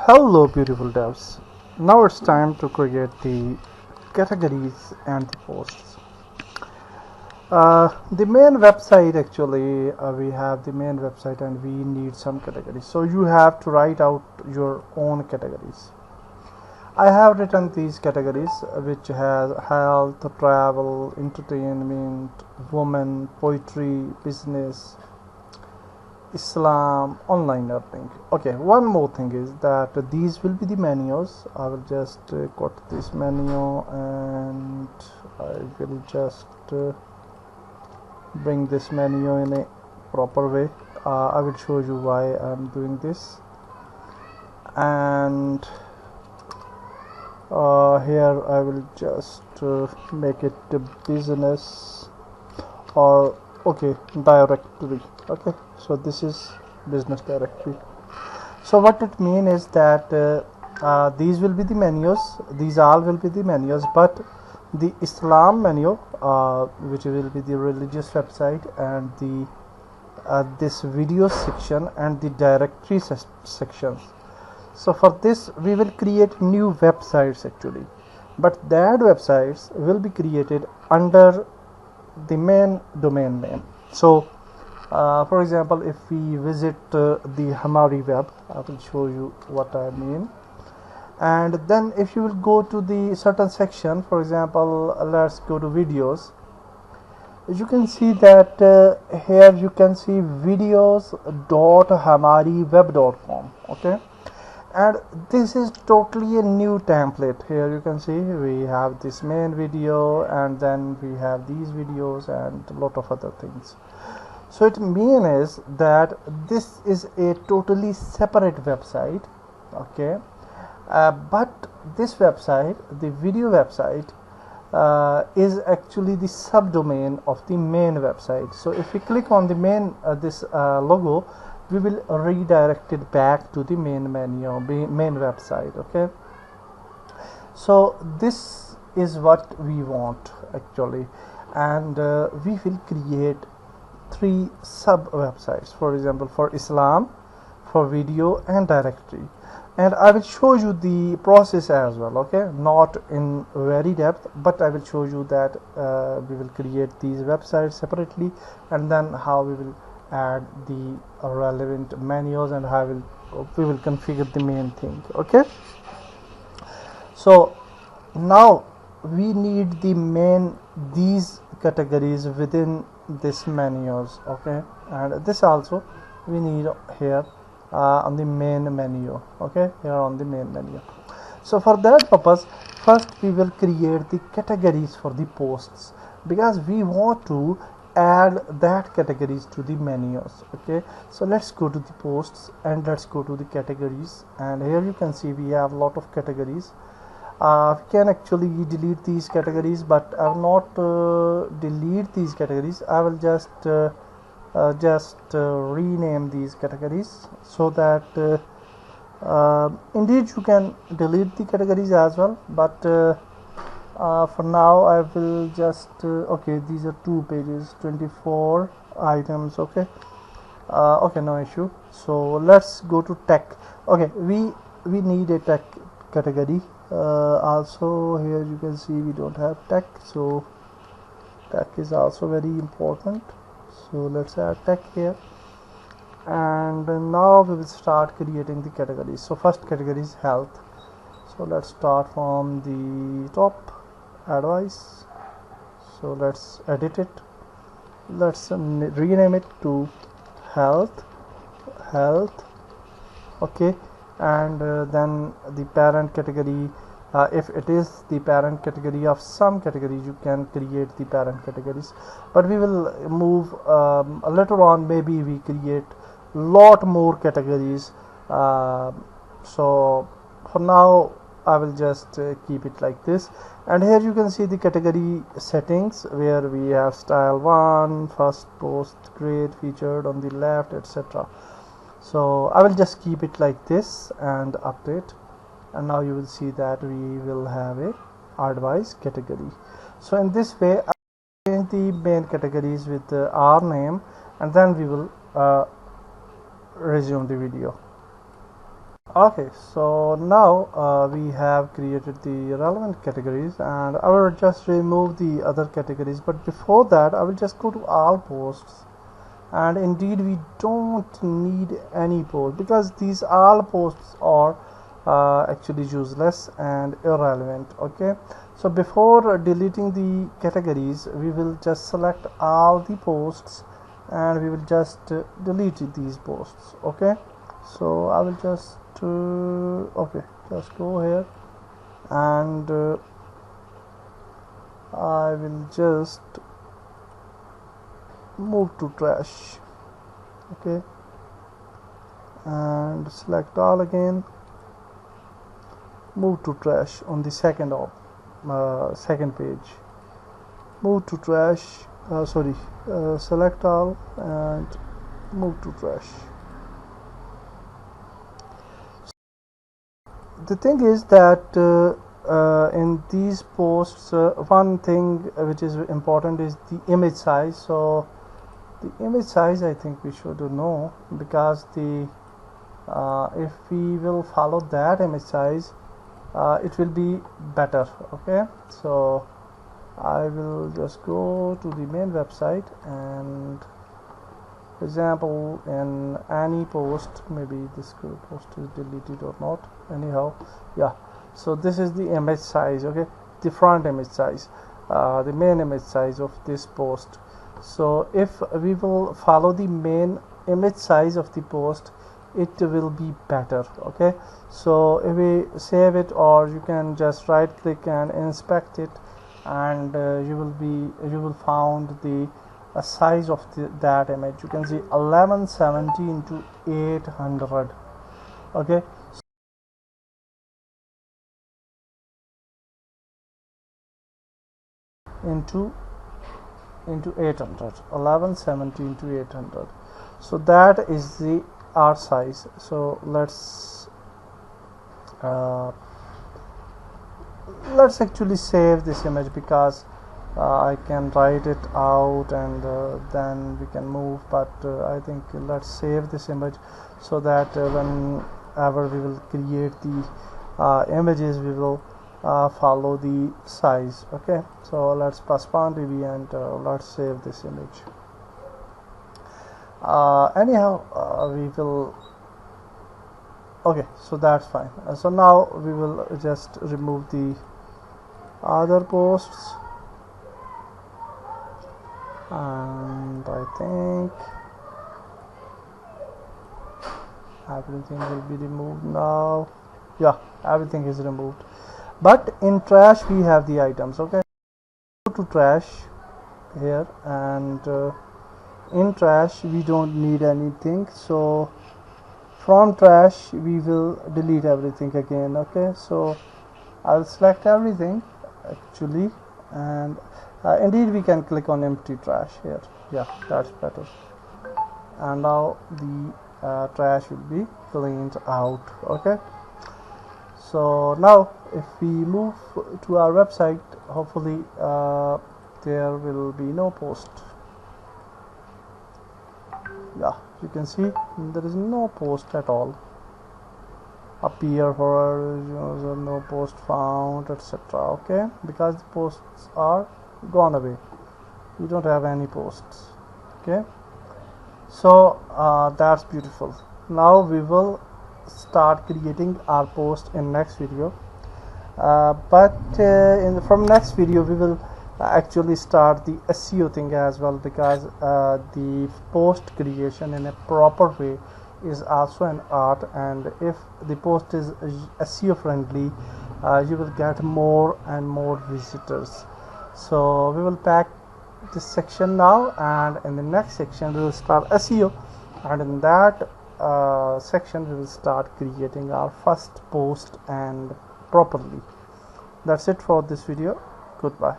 Hello beautiful devs. Now it's time to create the categories and the posts. The main website actually we have the main website and we need some categories. So you have to write out your own categories. I have written these categories which has health, travel, entertainment, women, poetry, business, Islam, online learning. Okay, one more thing is that these will be the menus. I will just cut this menu and I will just bring this menu in a proper way. I will show you why I am doing this. And here I will just make it a business or okay directory. Okay, so this is business directory. So what it means is that these will be the menus, these all will be the menus, but the Islam menu which will be the religious website, and the this video section and the directory sections. So for this we will create new websites actually, but that websites will be created under the main domain name. So for example, if we visit the Hamari web, I will show you what I mean. And then if you will go to the certain section, for example, let's go to videos. You can see that here you can see videos.hamariweb.com. okay, and this is totally a new template. Here you can see we have this main video, and then we have these videos and a lot of other things. So it means that this is a totally separate website, okay, but this website, the video website, is actually the subdomain of the main website. So if we click on the main this logo, we will redirect it back to the main menu, main website. Okay, so this is what we want actually, and we will create 3 sub websites, for example, for Islam, for video and directory. And I will show you the process as well, okay, not in very depth, but I will show you that we will create these websites separately, and then how we will add the relevant menus, and how we will configure the main thing. Okay, so now we need the main these categories within this menus. Okay, and this also we need here on the main menu. Okay, here on the main menu. So for that purpose, first we will create the categories for the posts, because we want to add that categories to the menus. Okay, so let's go to the posts and let's go to the categories, and here you can see we have a lot of categories. We can actually delete these categories, but I will not delete these categories. I will just rename these categories, so that indeed you can delete the categories as well, but for now I will just okay, these are 2 pages, 24 items. Okay, okay, no issue. So let's go to tech. Okay, we need a tech category. Also here you can see we don't have tech, so tech is also very important. So let's add tech here, and now we will start creating the categories. So first category is health, so let's start from the top, advice. So let's edit it, let's rename it to health. Okay, and then the parent category, if it is the parent category of some categories, you can create the parent categories, but we will move later on, maybe we create lot more categories. So for now I will just keep it like this, and here you can see the category settings, where we have style 1, first post, create, featured, on the left, etc. So I will just keep it like this and update, and now you will see that we will have a advice category. So in this way I change the main categories with our name, and then we will resume the video. Okay, so now we have created the relevant categories, and I will just remove the other categories, but before that I will just go to all posts. And indeed we don't need any post because these all posts are actually useless and irrelevant. Okay, so before deleting the categories, we will just select all the posts and we will just delete these posts. Okay, so I will just okay, just go here and I will just move to trash. Okay, and select all again, move to trash on the second page, move to trash, select all and move to trash. The thing is that in these posts, one thing which is important is the image size. So the image size I think we should know, because the if we will follow that image size, it will be better. Okay, so I will just go to the main website, and for example in any post, maybe this post is deleted or not, anyhow, yeah, so this is the image size. Okay, the front image size, the main image size of this post. So if we will follow the main image size of the post, it will be better. Okay, so if we save it, or you can just right click and inspect it, and you will found the size of that image. You can see 1170 into 800. Okay, into 800, 1170 into 800. So that is the art size. So let's actually save this image, because I can write it out and then we can move, but I think let's save this image, so that whenever we will create the images, we will follow the size. Okay, so let's postpone DB and let's save this image. Anyhow, we will, okay, so that's fine. So now we will just remove the other posts, and I think everything will be removed now. Yeah, everything is removed, but in trash we have the items. Okay, go to trash here, and in trash we don't need anything, so from trash we will delete everything again. Okay, so I'll select everything actually, and indeed we can click on empty trash here. Yeah, that's better, and now the trash will be cleaned out. Okay, so now if we move to our website, hopefully there will be no post. Yeah, you can see there is no post at all appear for no post found, etc. Okay, because the posts are gone away, we don't have any posts. Okay, so that's beautiful. Now we will start creating our post in next video, but from next video we will actually start the SEO thing as well, because the post creation in a proper way is also an art, and if the post is SEO friendly, you will get more and more visitors. So we will pack this section now, and in the next section we will start SEO, and in that section we will start creating our first post and properly. That's it for this video. Goodbye.